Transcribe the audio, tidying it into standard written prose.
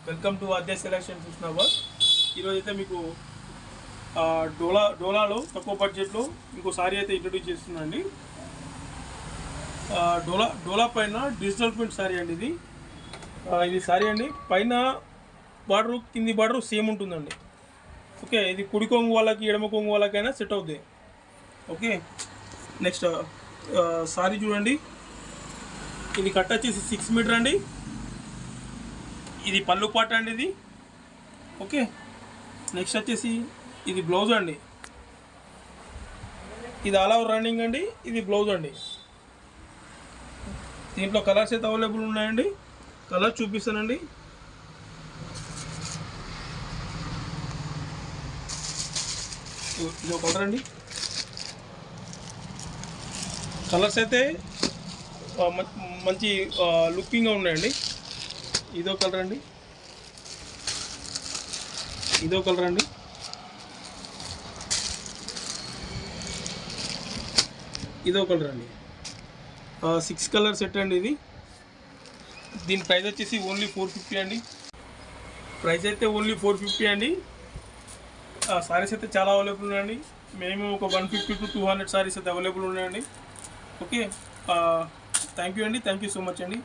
Welcome to Aadya selection Husnabad. ఈరోజు అయితే మీకు డోలాలో తక్కువ బడ్జెట్లో ఇంకో సారీ అయితే ఇంట్రడ్యూస్ చేస్తున్నాండి. డోలా పైన డిజిటల్ ప్రింట్ సారీ అండి. ఇది సారీ అండి. పైన బార్డరు కింది బార్డరు సేమ్ ఉంటుందండి. ఓకే, ఇది కుడి కొంగు వాళ్ళకి ఎడమ కొంగు వాళ్ళకైనా సెట్ అవుతుంది. ఓకే, నెక్స్ట్ సారీ చూడండి. ఇది కట్ వచ్చేసి 6 మీటర్ అండి. ఇది పళ్ళు పాట అండి ఇది. ఓకే, నెక్స్ట్ వచ్చేసి ఇది బ్లౌజ్ అండి. ఇది ఆల్ ఓవర్ రన్నింగ్ అండి. ఇది బ్లౌజ్ అండి. దీంట్లో కలర్స్ అయితే అవైలబుల్ ఉన్నాయండి. కలర్ చూపిస్తానండి. ఇది ఒక కలర్ అండి. కలర్స్ అయితే మంచి లుకింగ్గా ఉన్నాయండి. ఇదో కలర్ అండి. ఇదో కలర్ అండి. ఇదో కలర్ అండి. 6 కలర్ సెట్ అండి ఇది. దీని ప్రైస్ వచ్చేసి ఓన్లీ 450 అండి. ప్రైస్ అయితే ఓన్లీ 450 అండి. సారీస్ అయితే చాలా అవైలబుల్ ఉన్నాయండి. మినిమం ఒక 150 to 200 సారీస్ అయితే అవైలబుల్ ఉన్నాయండి. ఓకే, థ్యాంక్ యూ అండి. థ్యాంక్ యూ సో మచ్ అండి.